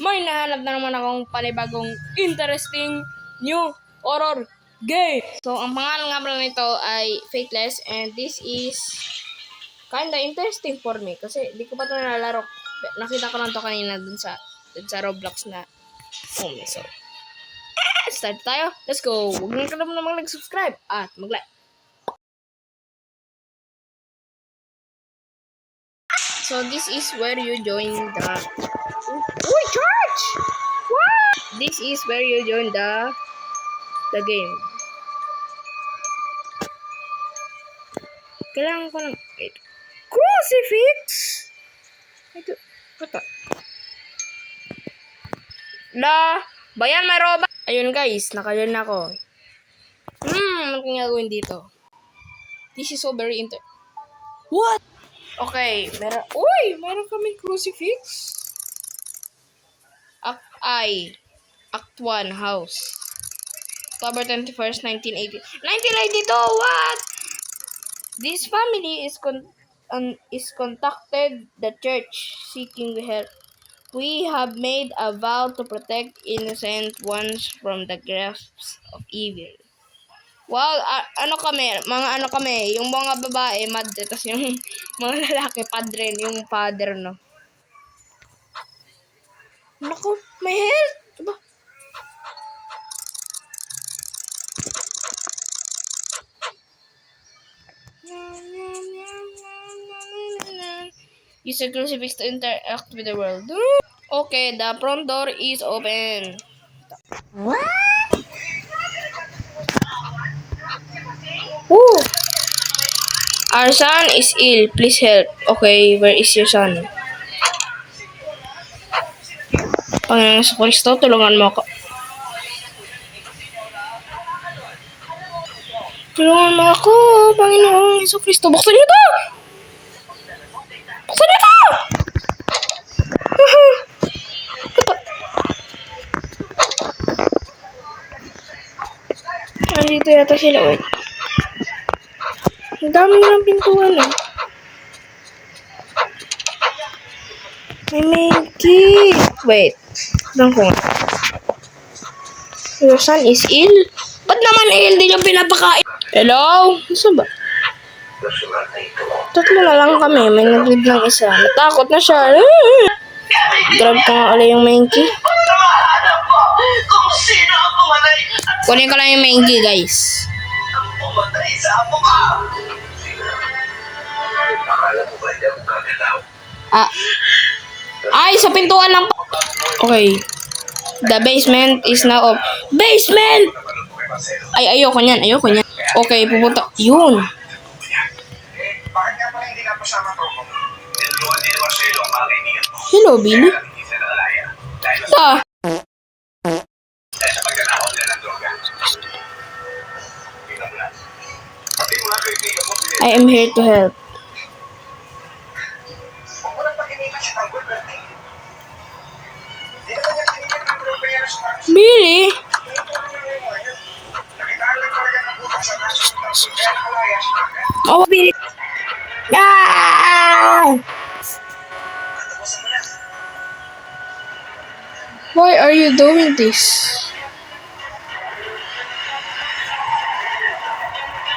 May nahanap na naman akong panibagong interesting new horror game. So, ang pangalan nga pala nito ay Faithless and this is kinda interesting for me kasi di ko pa ito nalalaro. Nakita ko lang to kanina dun sa Roblox na so, start tayo. Let's go. Huwag na ka naman mag-subscribe at mag-like. So, this is where you join the... Uy, church! What? This is where you join the game. Kailangan ko ng... Wait. Crucifix! Ito. Ito. Bayan, may roba. Ayun guys, nakajoin ako. Ano kong gagawin dito? This is so very What? Okay, meron kaming crucifix. Act 1, house. October 21st, 1980. 1982, what? This family is contacted the church seeking help. We have made a vow to protect innocent ones from the grasps of evil. Wow, mga kami, yung mga babae, madre, tapos yung mga lalaki, padre, yung father, no? Naku, may health! Diba? Use a crucifix to interact with the world. Okay, the front door is open. What? Ooh. Our son is ill. Please help. Okay, where is your son? Panginoon sa Kristo, tulungan mo ako. Tulungan mo ako, Panginoon sa Kristo. Buksan niyo to! Buksan niyo to! Nandito yata sila, wait. Ang dami ng pintuan, eh. May key. Wait. Doon ko nga. Your son is ill? Ba't naman ill? Di niyo pinapakain. Hello? Saan ba? Tatlo na lang kami. May nag-leave ng isa. Natakot na siya. Grab ka nga ulit yung main key. Kunin ko lang yung main key, guys. Ay, sa pintuan lang pa. Okay. The basement is now off. Basement! Ay, ayoko niyan. Okay, pupunta. Yun. Hello, Billy. I am here to help. Billy? Oh, Billy. Ah! Why are you doing this?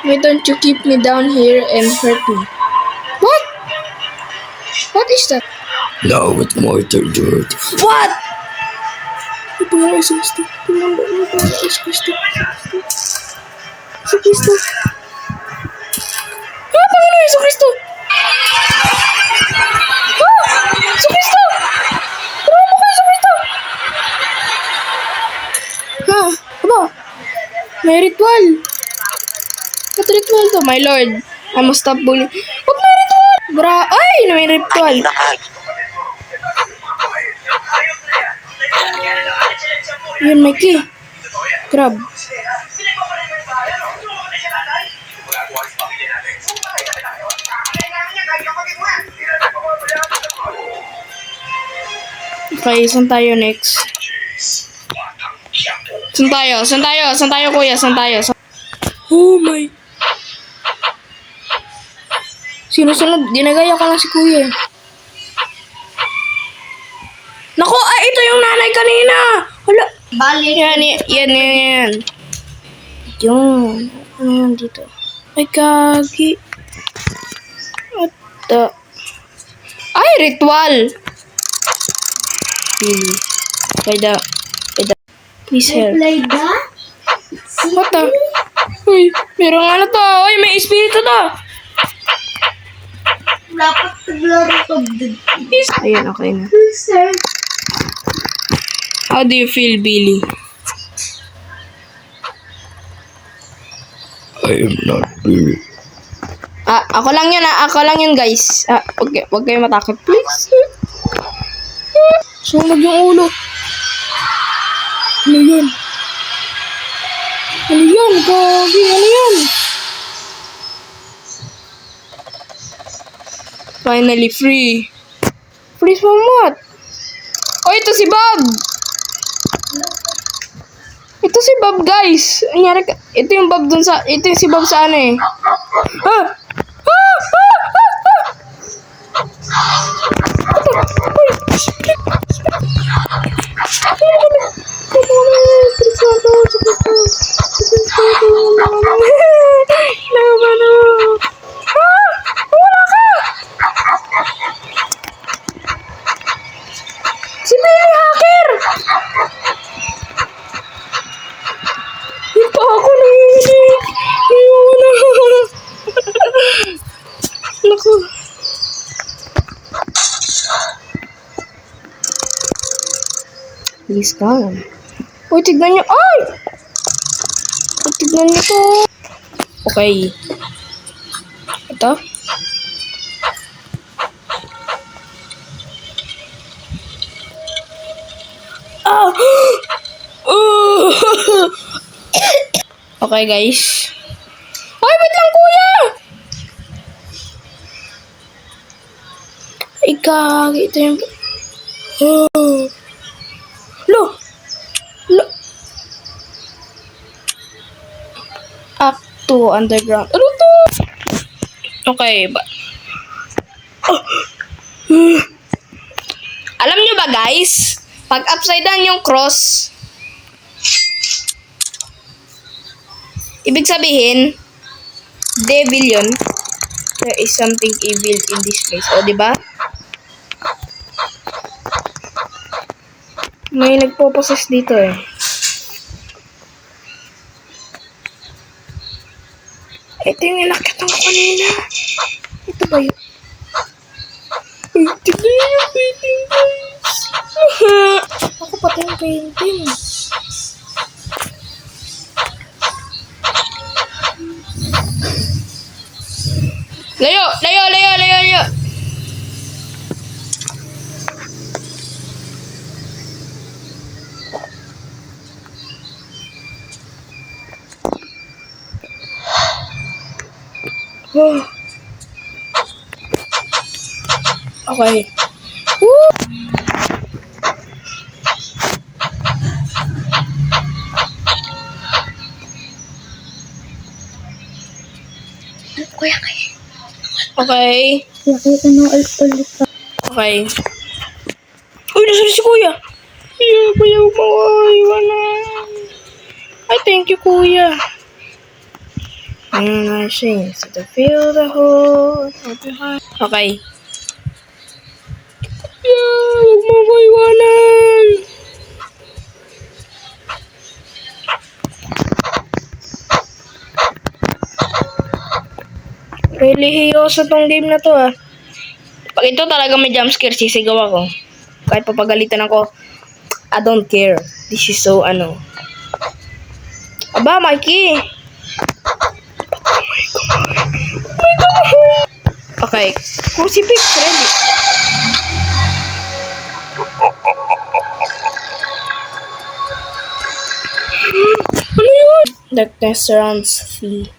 Why don't you keep me down here and hurt me? What? What is that? Now with more to do. What? Panginoon sa Kristo. Panginoon sa Kristo. Sa Kristo. Panginoon sa Kristo. Sa Kristo. Tulungan mo kayo sa Kristo. Ano? May ritual. What ritual to? My Lord, I must stop bullying. What may ritual? Ay, may ritual. Yun, may key. Grab. Okay, saan tayo next? Saan tayo, kuya? Oh my. Sinusunod. Dinagaya ko lang si kuya. Naku, ito yung nanay kanina. Wala. Balik. Yan. Yun. Ano yan dito? Ay, kagi. What the? Ay, ritual. By the. Please help. Play that? What the? Uy, merong ano to. Uy, may espiritu to. Dapat naglaro ka din. Ayun, okay na. Sir. How do you feel, Billy? I am not Billy. Ako lang yun, Ako lang yun, guys. Okay, wag kayo matakot, please. Sunog yung ulo. Ano yun? Ano yun? Gagi, ano yun? Finally free. Free from what? Oh, ito si Bob! Ito si Bob, guys. Anyari ka? Ito yung Bob dun sa... Ito yung si Bob sa ano eh. Si Billy Hacker! Yung pa ako nanginig. Naku. Please come. Uy, tignan nyo. Ay! Uy, tignan nyo to. Okay. Ito. Ah! Okay, guys. Ay, wait lang, kuya! Ikagi, ito yung... Lo! Act 2, underground. Ano to? Okay, ba? Alam nyo ba, guys? Pag upside down yung cross, ibig sabihin, devil yun. There is something evil in this place. O, diba? May nagpo-possess dito eh. Ito yung inakitang ko kanina. Ito ba yun? Ay, tignan yung painting, guys. Ako pati yung painting. Layo! Okay. Woo! Kuya, Okay. nakita ng ulit. Okay. Uy, nasa si kuya. Kuya, huwag mo iwanan. Ay, thank you, kuya. And I sing to feel the whole of your heart. Okay. Huwag mo ko iwanan. Relihiyoso tong game na to ah. Pag ito talaga may jumpscare, sisigaw ako. Kahit papagalitan ako, I don't care. This is so ano. Aba, Mikey! Okay. Crucifix, ready. Ano yun? Darkness surrounds thee.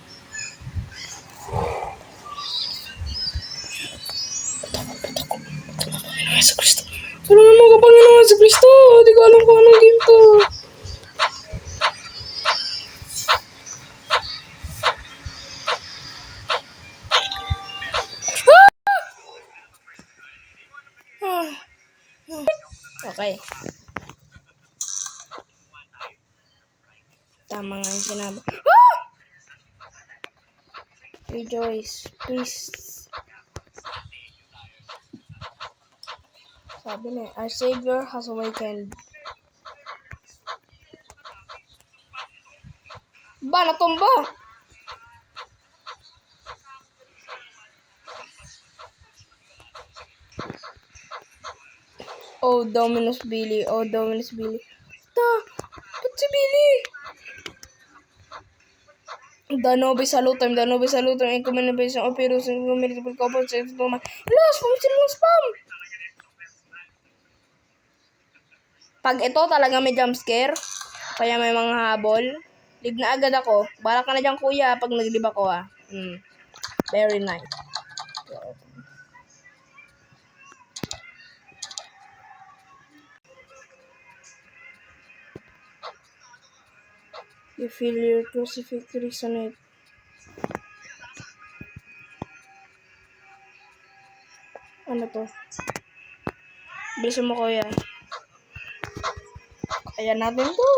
Sa Kristo. Tulungan mo ka, Panginoon sa Kristo. Hindi ko alam kung anong game to. Okay. Okay. Tama nga yung sinabi. Ah! Rejoice, please. Sabi na, our Savior has awakened. Ba, natumba! Oh, Dominus Billy. Oh, Dominus Billy. Ba't si Billy? Danobe salutem, incumination of Pirus, incuminable couple, says Roman. Alas, pumisil spam! Pag ito talaga may jump scare, kaya may mga habol, leave na agad ako. Bala ka na dyan, kuya, pag nag-leave ako, ah. Very nice. You feel your crucifix resonate. Ano to? Bilisan mo, kuya. Kaya natin to.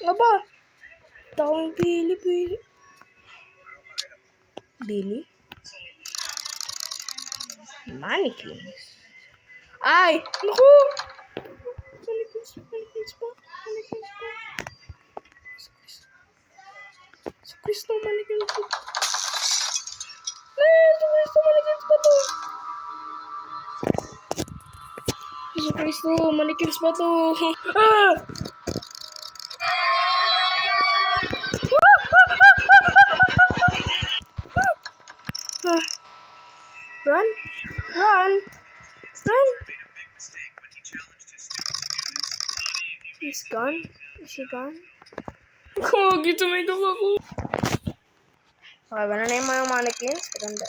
Ano ba? Taong Billy. Billy? Mannequins. Ay! Naku! Mannequins pa. Sa Kristo, mannequins pa. Mannequins pa to. Sa Kristo, mannequins pa to. Ah! Run! He's gone? Is he gone? Kagi, tumigil ako. Okay, ba na yung mga mannequins? Ganda.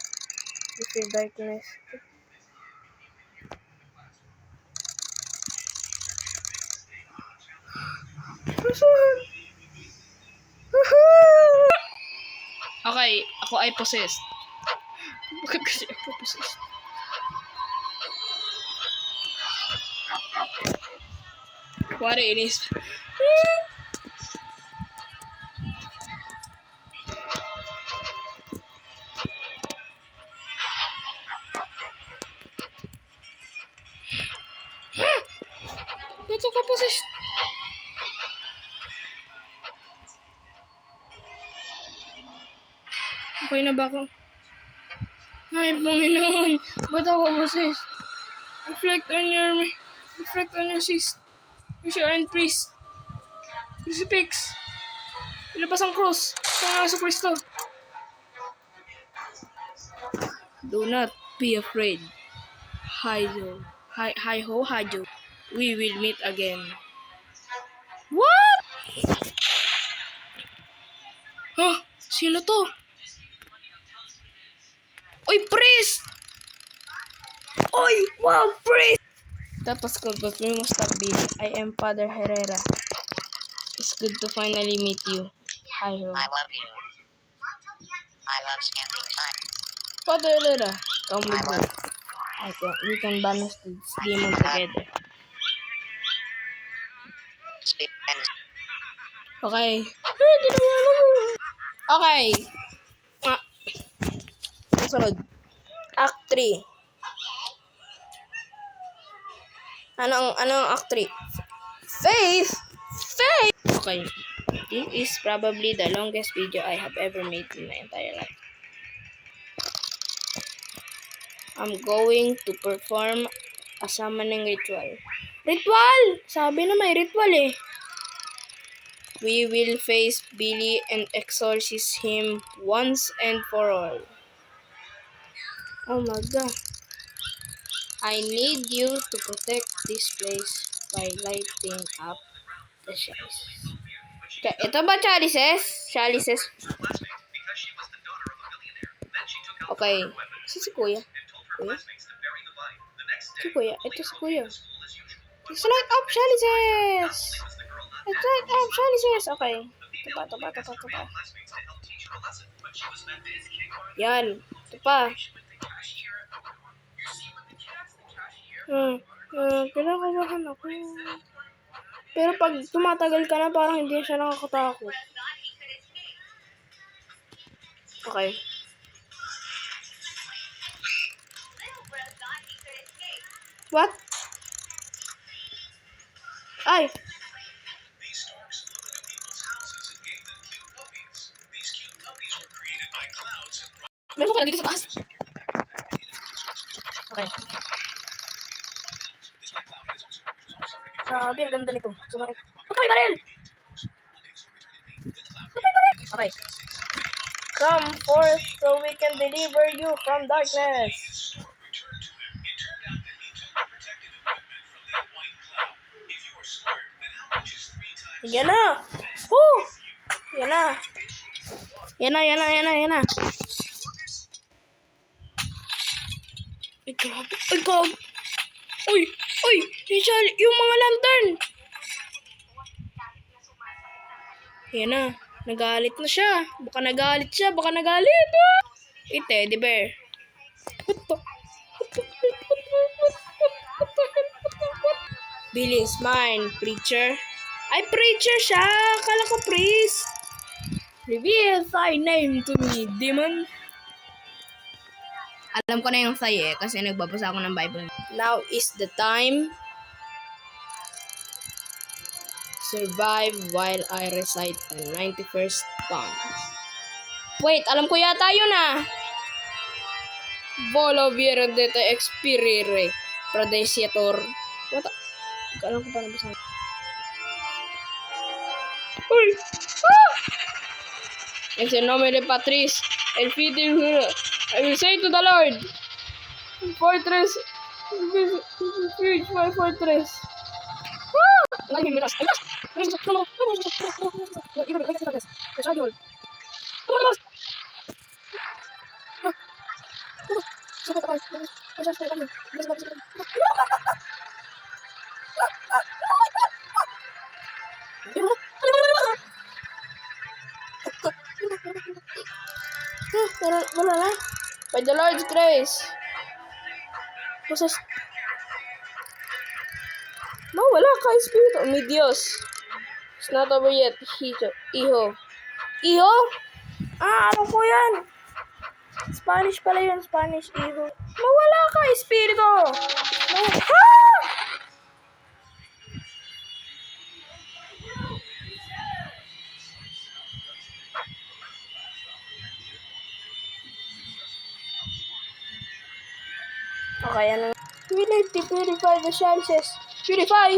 This is darkness. Okay, ako ay possessed. Bakit kasi ako possessed? What it is? Ito ka possessed. Okay na ba ako? Ay, Panginoon. Ba't ako possessed? Reflect on your sis. Bishop and priest. Crucifix. Ilabas ang cross. Sa Yesu Kristo. Do not be afraid. Hi-ho. We will meet again. What? Huh? Sino to? Oy, priest! Oy, wow, priest! Tapos ko, but we must stop Billy. I am Father Herrera. It's good to finally meet you. Hi-ho. I love you. I love spending time. Father Herrera, come with me. We can banish this demon together. Okay. Okay. Sunod. Act 3. Anong Act 3? Faith! Okay. This is probably the longest video I have ever made in my entire life. I'm going to perform a summoning ritual. Ritual! Sabi na may ritual eh. We will face Billy and exorcise him once and for all. Oh my god. I need you to protect this place by lighting up the chalices. Ito ba chalices? Okay. Si Kuya? Si Kuya? Ito si Kuya. Let's light up chalices! Okay. Ito pa. Yan. Ito pa. Kinakabahan ako. Pero pag tumatagal ka na, parang hindi siya nakakatakot. Okay. What? Ay! Meron ka na dito sa taas. Okay. Grabe, ang ganda nito. Patay ka rin! Okay. Come forth so we can deliver you from darkness. Yan na! Woo! Yan na! Yan na! Ay, grabe. Ay, grabe. Uy! Yung mga lantern! Yan na. Nagalit na siya. Baka nagalit. Ah! Teddy bear. Billy is mine, preacher. Ay, preacher siya! Akala ko priest. Reveal thy name to me, demon. Alam ko na yung thy kasi nagbabasa ako ng Bible. Now is the time. Survive while I recite the 91st Psalm. Wait, alam ko yata yun ah. Volo vierdete expirire. Pradesiator. What? Alam ko pa nabasa. Uy! Ah! En el nombre de Patris, el Fitil, I will say to the Lord, Fortress, reach my fortress. Wala na. By the Lord's grace. Basta... Wala ka, Espiritu. Mi Dios. It's not over yet, Hijo. Iho? Ah, alam ko yan. Spanish pala yun, Spanish, Iho. Wala ka, Espiritu. Ah! Okay, ano? We need to purify the chances. Purify!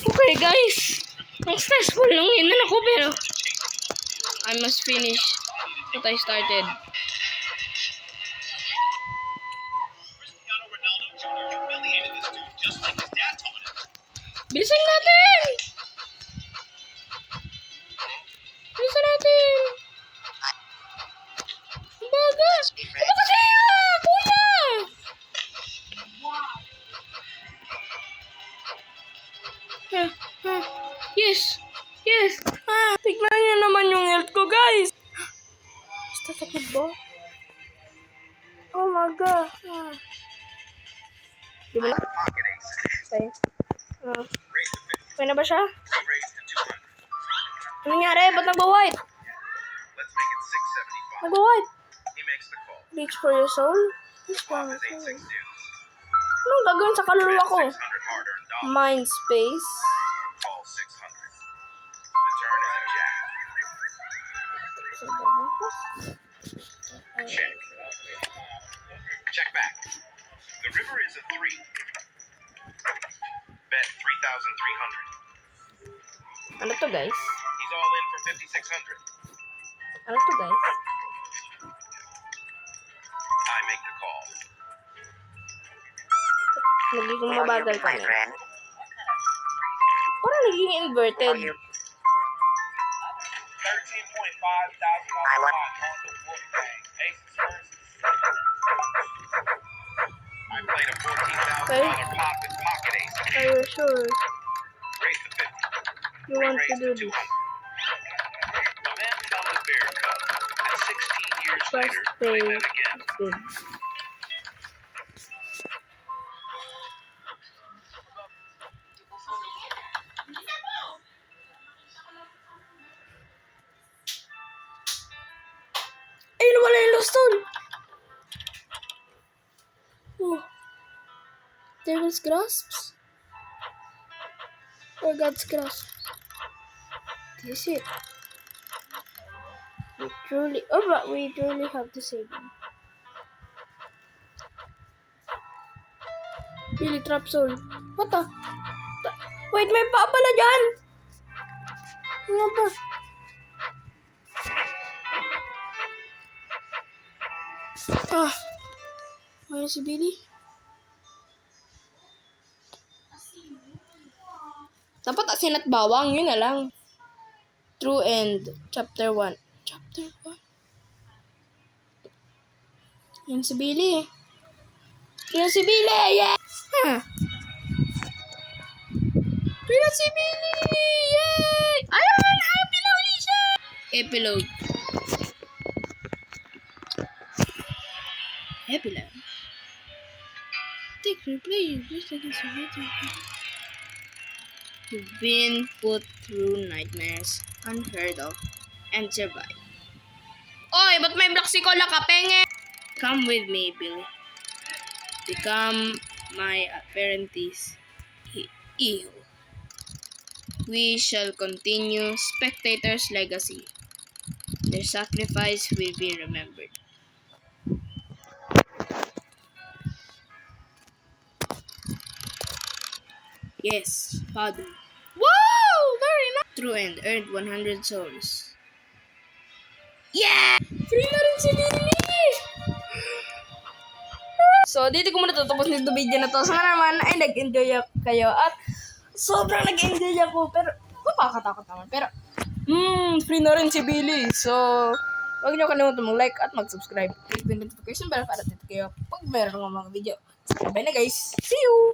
Okay, guys. Ang stressful lang yun ako, pero I must finish what I started. Bilisan natin! Baga! Ano kasi kuya? Yes! Tignan niyo naman yung health ko, guys! Basta takot ba? Oh my God! Di ba na? Okay. Okay na ba siya? Ano nangyari? Ba't nagwa-white? Nagwa-white? Reach for your soul? Anong gagawin sa kaluluwa ko? Mind space. Check back. The river is a 3. Bet 3,300. Ano to, guys? He's all in for 5,600. Ano to, guys? I make the call. Nagiging mabagal ka My niya. friend. Parang nagiging inverted. You, $13,500 I want. on the Wolfgang. Aces first. I played a $14,000 Okay. pot with pocket ace. Are you sure Raised to 50. you want to Raised do to this? 200. Fast pay. Good. Ay, nawala yung lost tool. Oh. Devil's grasps? Or God's grasp? This is it. We truly have to save him. Really trap soul. What the? Wait, may pa pala dyan! Ano ba? Ah. Ayun si Billy. Dapat asin at bawang, yun na lang. True End, Chapter 1. Chapter 1? Yan si Billy. Yan si Billy! Yeah! Huh. Yan si Billy! Yay! Ayun! Epilogue siya! Epilogue. Epilogue. Take replay. You've been put through nightmares unheard of and survived. Oy, ba't may black si Cola ka, penge? Come with me, Billy. Become my apprentice. Iho. We shall continue Spectator's legacy. Their sacrifice will be remembered. Yes, Father. Wow! Very nice! True End earned 100 souls. Yeah! Free na rin si Billy! So, dito ko muna tutapos nito video na to. Sana naman ay nag-enjoy kayo at sobrang nag-enjoy ako. Pero, napakatakot naman. Pero, free na rin si Billy. So, huwag niyo kalimutan mag-like at mag-subscribe. Click the notification bell para dito kayo pag meron ng mga video. Bye na guys! See you!